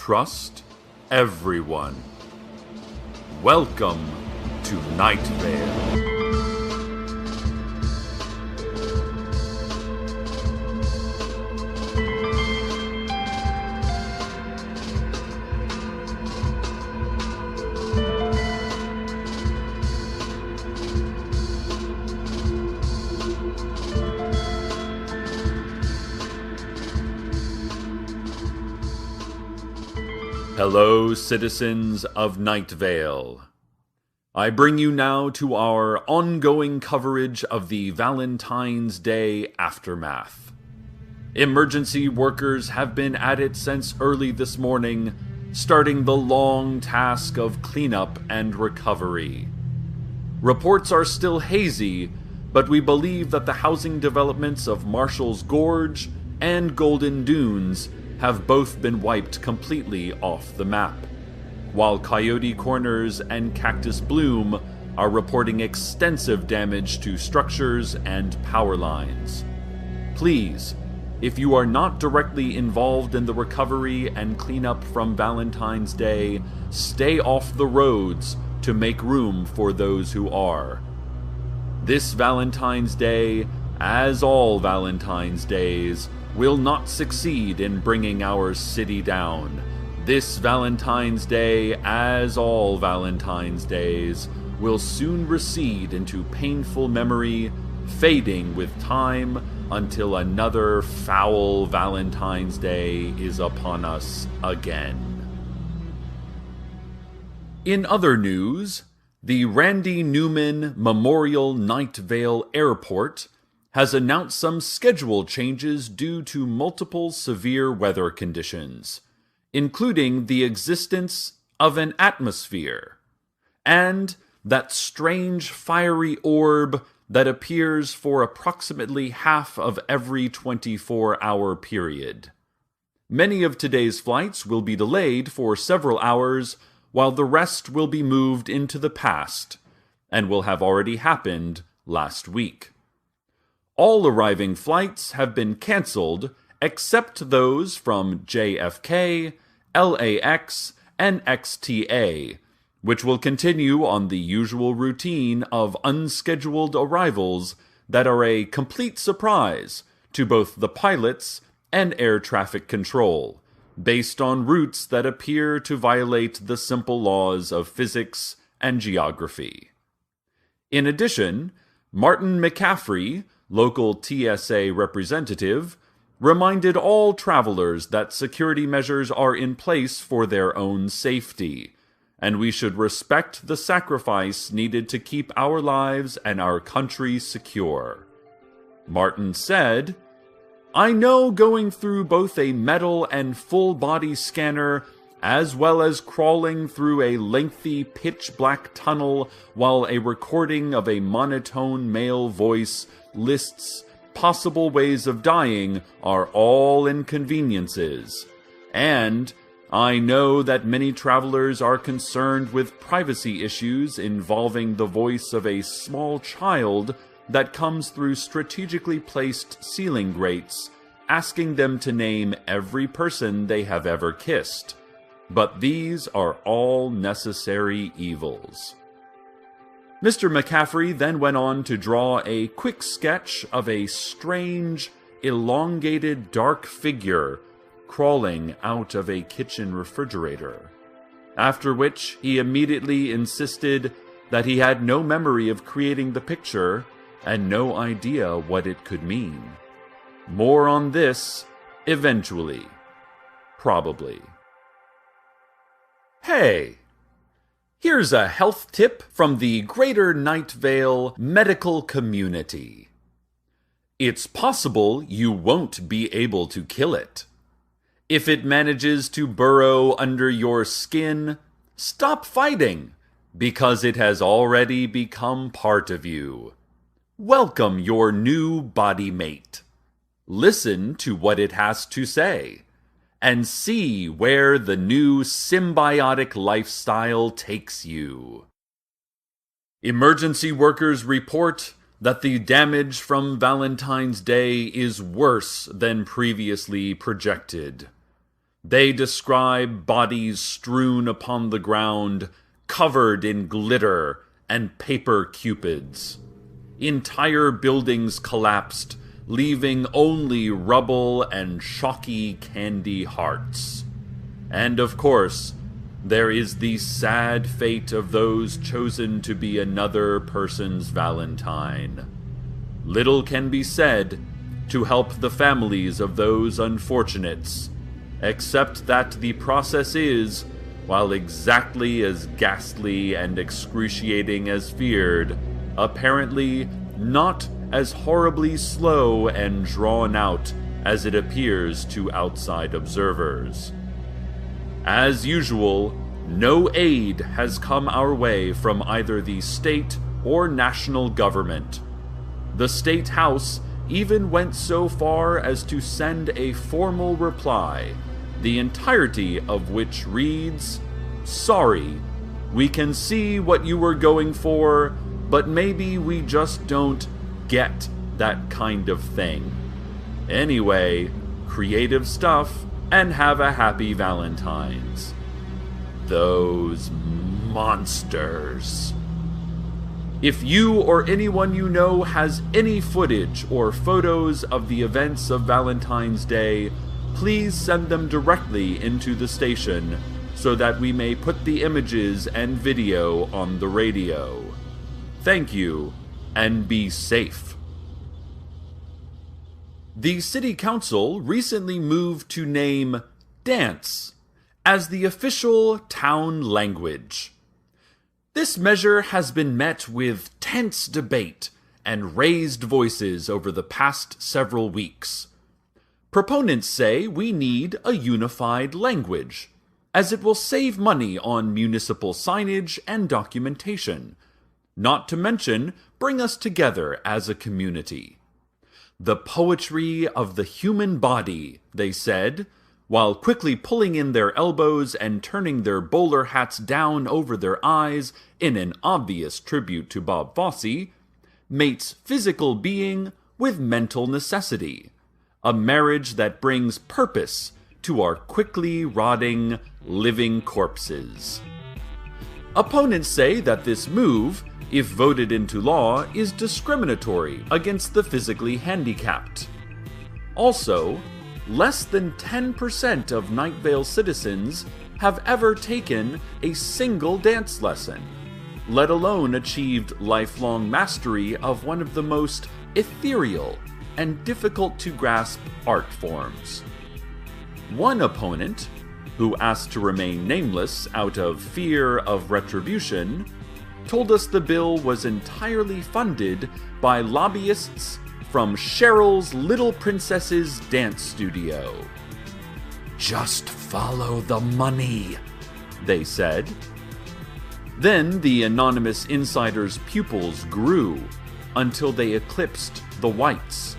trust everyone. Welcome to Night Vale. Hello, citizens of Night Vale. I bring you now to our ongoing coverage of the Valentine's Day aftermath. Emergency workers have been at it since early this morning, starting the long task of cleanup and recovery. Reports are still hazy, but we believe that the housing developments of Marshall's Gorge and Golden Dunes have both been wiped completely off the map, while Coyote Corners and Cactus Bloom are reporting extensive damage to structures and power lines. Please, if you are not directly involved in the recovery and cleanup from Valentine's Day, stay off the roads to make room for those who are. This Valentine's Day, as all Valentine's Days, will not succeed in bringing our city down. This Valentine's Day, as all Valentine's Days, will soon recede into painful memory, fading with time until another foul Valentine's Day is upon us again. In other news, the Randy Newman Memorial Night Vale Airport has announced some schedule changes due to multiple severe weather conditions, including the existence of an atmosphere, and that strange fiery orb that appears for approximately half of every 24-hour period. Many of today's flights will be delayed for several hours, while the rest will be moved into the past, and will have already happened last week. All arriving flights have been canceled except those from JFK, LAX, and XTA, which will continue on the usual routine of unscheduled arrivals that are a complete surprise to both the pilots and air traffic control, based on routes that appear to violate the simple laws of physics and geography. In addition, Martin McCaffrey, local TSA representative, reminded all travelers that security measures are in place for their own safety, and we should respect the sacrifice needed to keep our lives and our country secure. Martin said, "I know going through both a metal and full-body scanner as well as crawling through a lengthy pitch-black tunnel while a recording of a monotone male voice lists possible ways of dying are all inconveniences. And I know that many travelers are concerned with privacy issues involving the voice of a small child that comes through strategically placed ceiling grates, asking them to name every person they have ever kissed. But these are all necessary evils." Mr. McCaffrey then went on to draw a quick sketch of a strange, elongated dark figure crawling out of a kitchen refrigerator, after which he immediately insisted that he had no memory of creating the picture and no idea what it could mean. More on this eventually. Probably. Hey! Here's a health tip from the Greater Night Vale medical community. It's possible you won't be able to kill it. If it manages to burrow under your skin, stop fighting, because it has already become part of you. Welcome your new body mate. Listen to what it has to say, and see where the new symbiotic lifestyle takes you. Emergency workers report that the damage from Valentine's Day is worse than previously projected. They describe bodies strewn upon the ground, covered in glitter and paper cupids. Entire buildings collapsed, leaving only rubble and chalky candy hearts. And of course, there is the sad fate of those chosen to be another person's Valentine. Little can be said to help the families of those unfortunates, except that the process is, while exactly as ghastly and excruciating as feared, apparently not as horribly slow and drawn out as it appears to outside observers. As usual, no aid has come our way from either the state or national government. The State House even went so far as to send a formal reply, the entirety of which reads, "Sorry, we can see what you were going for, but maybe we just don't get that kind of thing. Anyway, creative stuff, and have a happy Valentine's." Those monsters. If you or anyone you know has any footage or photos of the events of Valentine's Day, please send them directly into the station so that we may put the images and video on the radio. Thank you, and be safe. The City Council recently moved to name dance as the official town language. This measure has been met with tense debate and raised voices over the past several weeks. Proponents say we need a unified language, as it will save money on municipal signage and documentation, not to mention bring us together as a community. The poetry of the human body, they said, while quickly pulling in their elbows and turning their bowler hats down over their eyes in an obvious tribute to Bob Fosse, mates physical being with mental necessity, a marriage that brings purpose to our quickly rotting, living corpses. Opponents say that this move, if voted into law, is discriminatory against the physically handicapped. Also, less than 10% of Night Vale citizens have ever taken a single dance lesson, let alone achieved lifelong mastery of one of the most ethereal and difficult to grasp art forms. One opponent, who asked to remain nameless out of fear of retribution, told us the bill was entirely funded by lobbyists from Cheryl's Little Princess's dance studio. "Just follow the money," they said. Then the anonymous insider's pupils grew until they eclipsed the whites.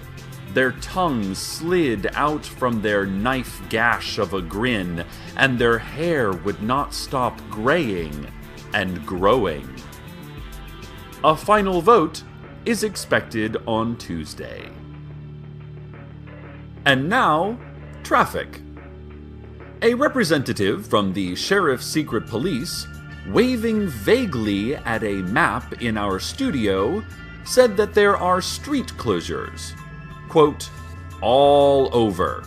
Their tongues slid out from their knife gash of a grin, and their hair would not stop graying and growing. A final vote is expected on Tuesday. And now, traffic. A representative from the Sheriff's Secret Police, waving vaguely at a map in our studio, said that there are street closures. Quote, "all over.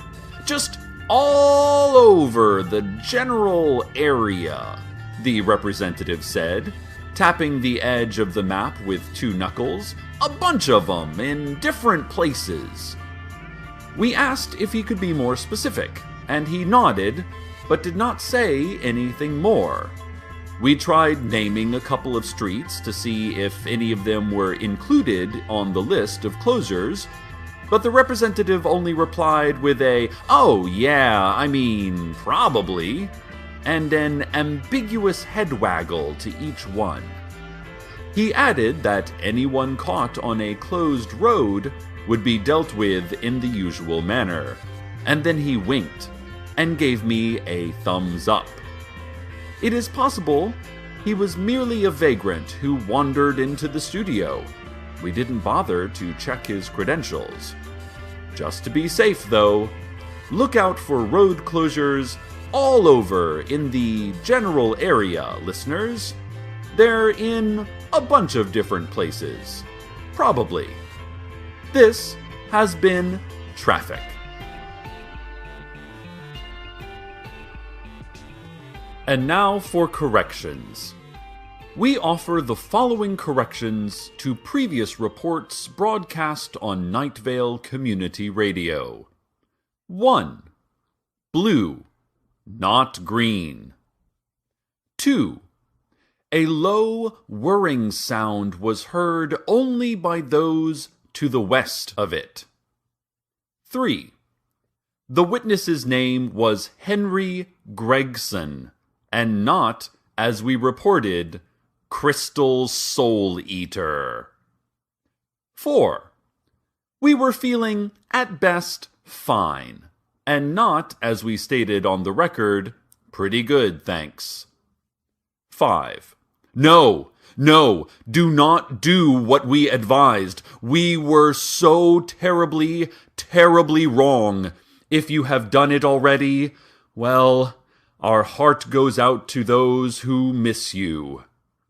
Just all over the general area," the representative said, tapping the edge of the map with two knuckles. "A bunch of them in different places." We asked if he could be more specific, and he nodded, but did not say anything more. We tried naming a couple of streets to see if any of them were included on the list of closures, but the representative only replied with a, "Oh yeah, I mean, probably," and an ambiguous head waggle to each one. He added that anyone caught on a closed road would be dealt with in the usual manner, and then he winked and gave me a thumbs up. It is possible he was merely a vagrant who wandered into the studio. We didn't bother to check his credentials. Just to be safe, though, look out for road closures all over in the general area, listeners. They're in a bunch of different places. Probably. This has been Traffic. And now for corrections. We offer the following corrections to previous reports broadcast on Night Vale Community Radio. 1. Blue, not green. 2. A low, whirring sound was heard only by those to the west of it. 3. The witness's name was Henry Gregson, and not, as we reported, Crystal Soul Eater. 4. We were feeling, at best, fine, and not, as we stated on the record, pretty good, thanks. 5. No, do not do what we advised. We were so terribly, terribly wrong. If you have done it already, well, our heart goes out to those who miss you.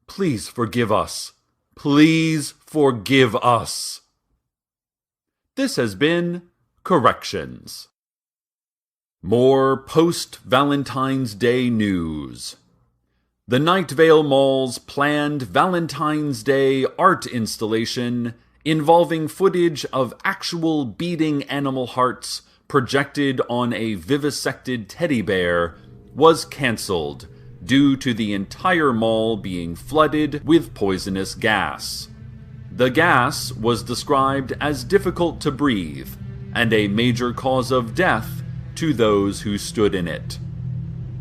Please forgive us. Please forgive us. This has been Corrections. More post-Valentine's Day news. The Night Vale Mall's planned Valentine's Day art installation involving footage of actual beating animal hearts projected on a vivisected teddy bear was cancelled due to the entire mall being flooded with poisonous gas. The gas was described as difficult to breathe and a major cause of death to those who stood in it.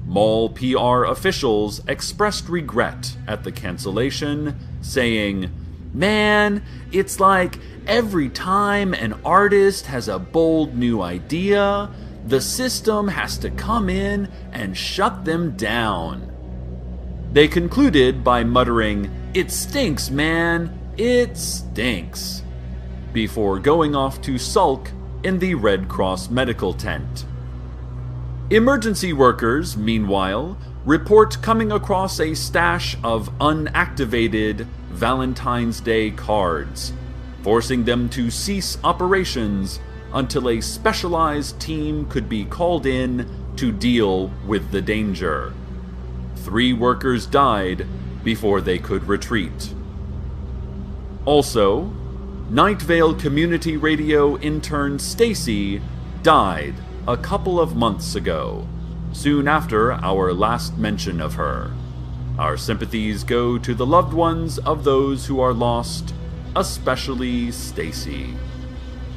Mall PR officials expressed regret at the cancellation, saying, "Man, it's like every time an artist has a bold new idea, the system has to come in and shut them down." They concluded by muttering, "It stinks, man, it stinks," before going off to sulk in the Red Cross medical tent. Emergency workers, meanwhile, report coming across a stash of unactivated Valentine's Day cards, forcing them to cease operations until a specialized team could be called in to deal with the danger. 3 workers died before they could retreat. Also, Night Vale Community Radio intern Stacy died a couple of months ago, soon after our last mention of her. Our sympathies go to the loved ones of those who are lost, especially Stacy.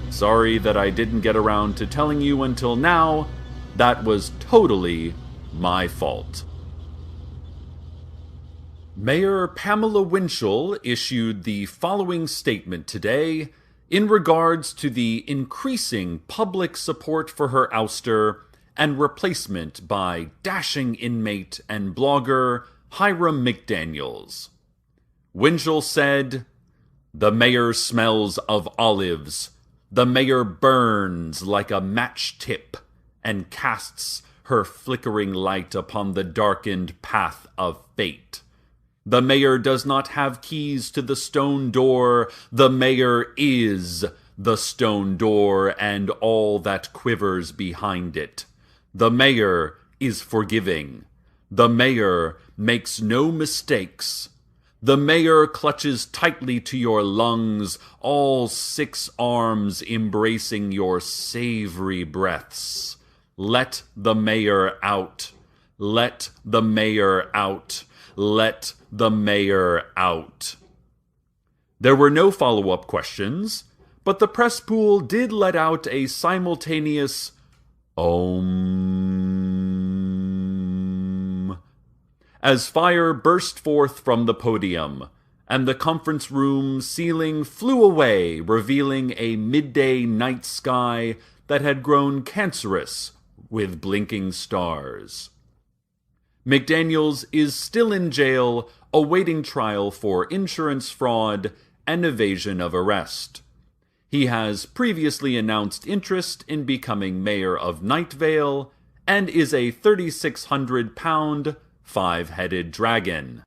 Sorry that I didn't get around to telling you until now. That was totally my fault. Mayor Pamela Winchell issued the following statement today in regards to the increasing public support for her ouster and replacement by dashing inmate and blogger Hiram McDaniels. Winchell said, "The mayor smells of olives. The mayor burns like a match tip and casts her flickering light upon the darkened path of fate. The mayor does not have keys to the stone door. The mayor is the stone door and all that quivers behind it. The mayor is forgiving. The mayor makes no mistakes. The mayor clutches tightly to your lungs, all 6 arms embracing your savory breaths. Let the mayor out. Let the mayor out. Let the mayor out." There were no follow-up questions, but the press pool did let out a simultaneous "Om" as fire burst forth from the podium, and the conference room ceiling flew away, revealing a midday night sky that had grown cancerous with blinking stars. McDaniels is still in jail, awaiting trial for insurance fraud and evasion of arrest. He has previously announced interest in becoming mayor of Night Vale and is a 3,600-pound, five-headed dragon.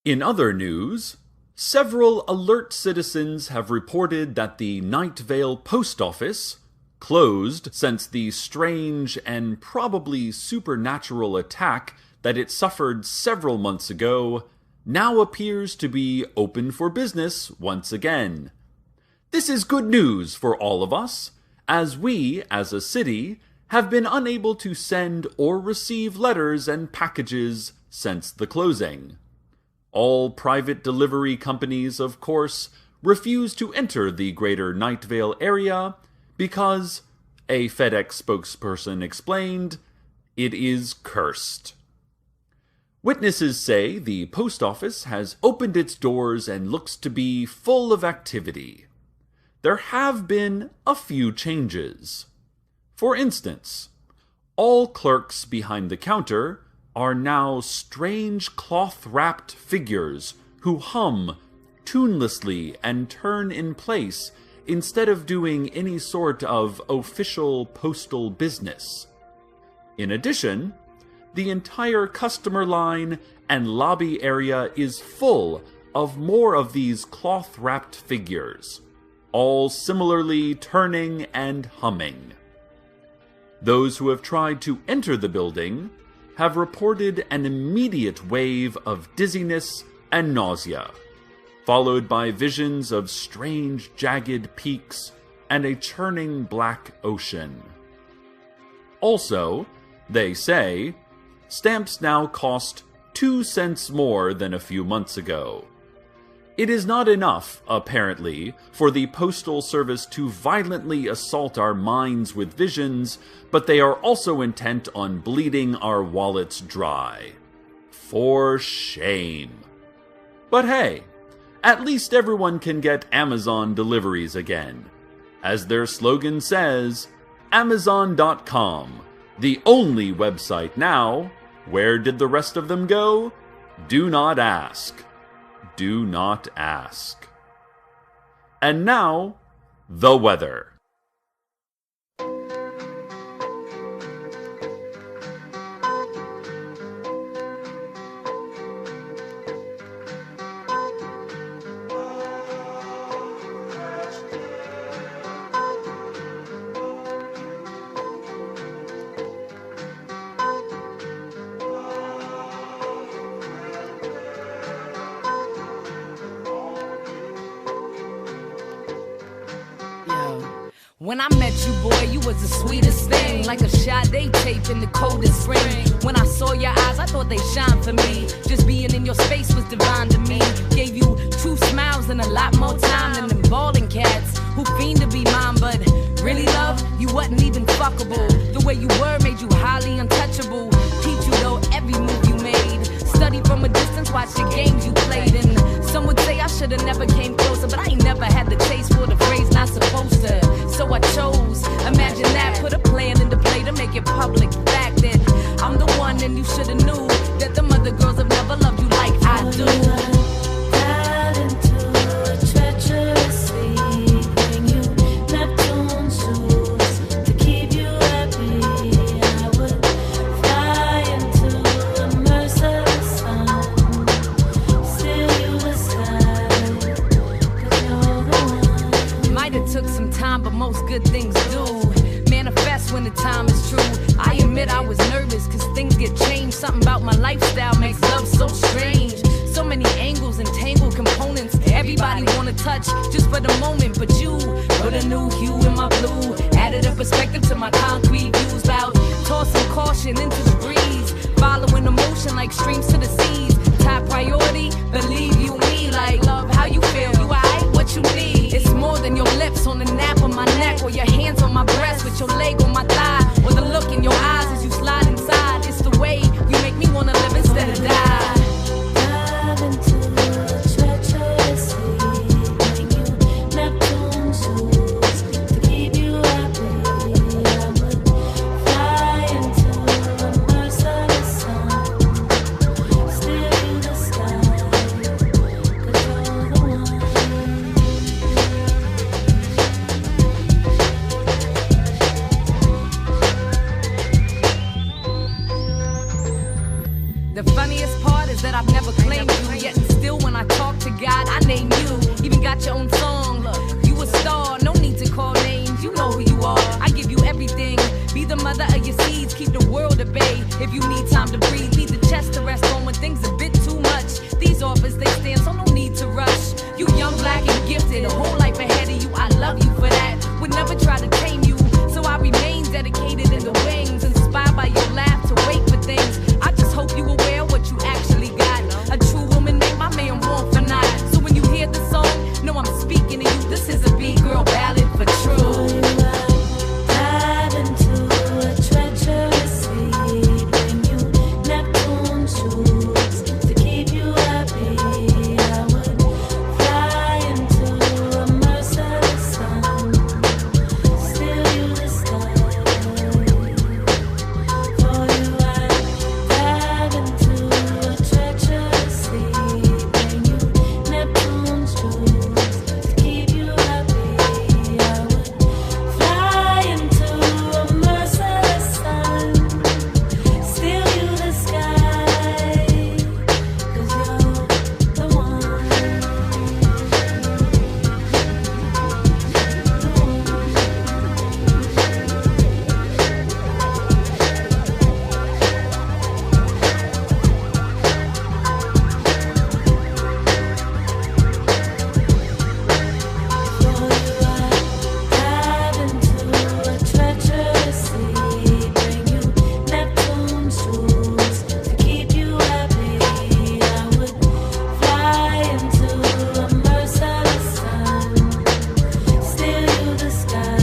In other news, several alert citizens have reported that the Night Vale post office, closed since the strange and probably supernatural attack that it suffered several months ago, now appears to be open for business once again. This is good news for all of us, as we, as a city, have been unable to send or receive letters and packages since the closing. All private delivery companies, of course, refuse to enter the greater Night Vale area because, a FedEx spokesperson explained, it is cursed. Witnesses say the post office has opened its doors and looks to be full of activity. There have been a few changes. For instance, all clerks behind the counter are now strange cloth-wrapped figures who hum tunelessly and turn in place instead of doing any sort of official postal business. In addition, the entire customer line and lobby area is full of more of these cloth-wrapped figures, all similarly turning and humming. Those who have tried to enter the building have reported an immediate wave of dizziness and nausea, followed by visions of strange jagged peaks and a churning black ocean. Also, they say, stamps now cost 2 cents more than a few months ago. It is not enough, apparently, for the Postal Service to violently assault our minds with visions, but they are also intent on bleeding our wallets dry. For shame. But hey, at least everyone can get Amazon deliveries again. As their slogan says, Amazon.com, the only website now. Where did the rest of them go? Do not ask. Do not ask. And now, the weather. When I met you, boy, you was the sweetest thing. Like a Sade tape in the coldest spring. When I saw your eyes, I thought they shined for me. Just being in your space was divine to me. Gave you 2 smiles and a lot more time than them ballin' cats who fiend to be mine. But really, love, you wasn't even fuckable. The way you were made you highly untouchable. Teach you, though, every move you made. Study from a distance, watch the games you played. And some would say I should've never came closer, but I ain't never had the taste for the phrase not supposed to. So I chose, imagine that, put a plan into play to make it public fact that I'm the one and you should've knew that them other girls have never loved you like I do. Dive into a treacherous sleep, bring you Neptune's shoes to keep you happy. I would fly into a merciless sun, steal you the sky, 'cause you're the one. Might have took some time, but most good things do manifest when the time is true. I admit I was nervous, cause things get changed. Something about my lifestyle makes love so strange. So many angles and tangled components. Everybody wanna touch just for the moment, but you put a new hue in my blue. Added a perspective to my concrete views. About tossing caution into the breeze, following emotion like streams to the seas. Top priority, believe you me. Like love, how you feel? You alright? What you need? It's more than your lips on the nape of my neck, or your hands on my breast with your leg on my thigh, or the look in your eyes as you slide inside. It's the way you make me wanna live instead of die. Dive into a treacherous sleep, bring you Neptune's shoes to keep you happy. I would fly into a merciless sun, steal you the sky, 'cause you're the one. The funniest part is that I've never claimed you, yet and still when I talk to God, I name you. Even got your own song. Look, you a star, no need to call names. You know who you are. I give you everything. Be the mother of your seeds, keep the world at bay. If you need time to breathe, leave the chest to rest on when things a bit too much. These offers they stand, so no need to rush. You young, black, and gifted, a whole life ahead of you. I love you for that. Would never try to tame you, so I remain dedicated in the wings, inspired by your laugh to wait for things. I just hope you aware what you actually got. A true woman make my man want for not. So when you hear the song, know I'm speaking to you. This is a B-girl ballad for true. Dive into a treacherous sea, bring you Neptune's shoes to keep you happy. I would fly into a merciless sun, steal you the sky. For you I dive into a treacherous sea, bring you Neptune's shoes to keep you happy. I would fly into a merciless sun, steal you the sky, 'cause you're the one. For you I dive into a treacherous sea, bring you Neptune's shoes to keep you happy. I would fly into a merciless sun, steal you the sky,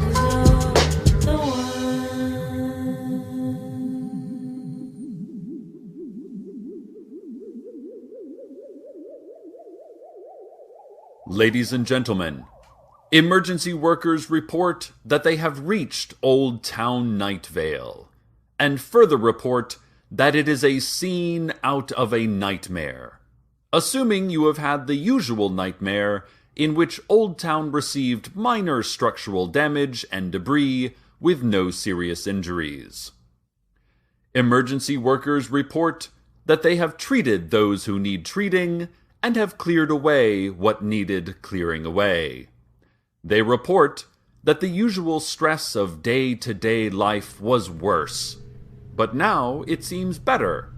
'cause you're the one. Ladies and gentlemen, emergency workers report that they have reached Old Town Night Vale, and further report that it is a scene out of a nightmare. Assuming you have had the usual nightmare in which Old Town received minor structural damage and debris with no serious injuries. Emergency workers report that they have treated those who need treating and have cleared away what needed clearing away. They report that the usual stress of day-to-day life was worse, but now it seems better,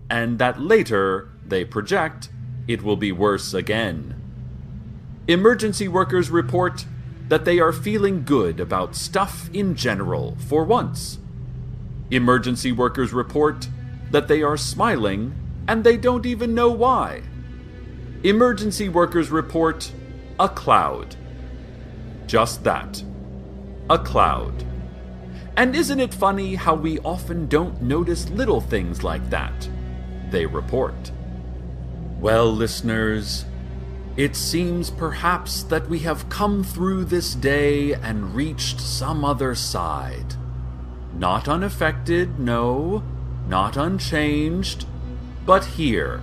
and that later, they project, it will be worse again. Emergency workers report that they are feeling good about stuff in general for once. Emergency workers report that they are smiling and they don't even know why. Emergency workers report a cloud. Just that. A cloud. And isn't it funny how we often don't notice little things like that? They report. Well, listeners, it seems perhaps that we have come through this day and reached some other side. Not unaffected, no, not unchanged, but here.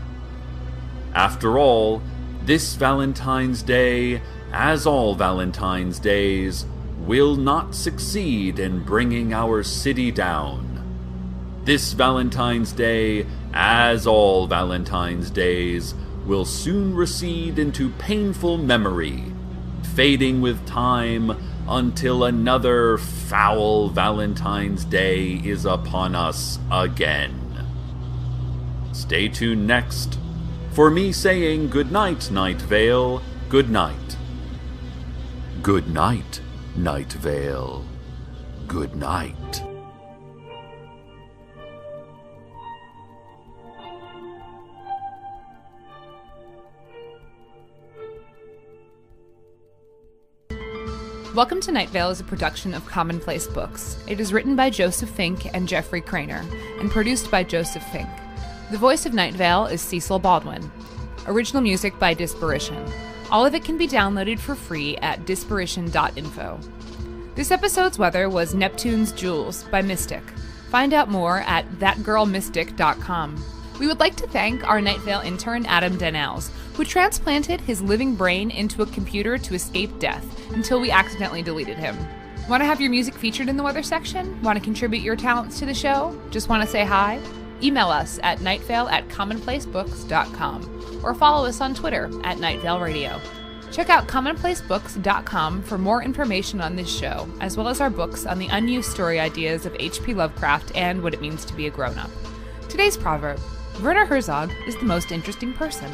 After all, this Valentine's Day, as all Valentine's Days, will not succeed in bringing our city down. This Valentine's Day, as all Valentine's Days, will soon recede into painful memory, fading with time until another foul Valentine's Day is upon us again. Stay tuned next for me saying good night, Night Vale, good night. Good night, Night Vale, good night. Welcome to Night Vale is a production of Commonplace Books. It is written by Joseph Fink and Jeffrey Craner, and produced by Joseph Fink. The voice of Night Vale is Cecil Baldwin. Original music by Disparition. All of it can be downloaded for free at disparition.info. This episode's weather was Neptune's Jewels by Mystic. Find out more at thatgirlmystic.com. We would like to thank our Night Vale intern Adam Dannels, who transplanted his living brain into a computer to escape death until we accidentally deleted him. Want to have your music featured in the weather section? Want to contribute your talents to the show? Just want to say hi? Email us at nightvale@commonplacebooks.com or follow us on Twitter at Nightvale Radio. Check out commonplacebooks.com for more information on this show, as well as our books on the unused story ideas of H.P. Lovecraft and what it means to be a grown-up. Today's proverb: Werner Herzog is the most interesting person.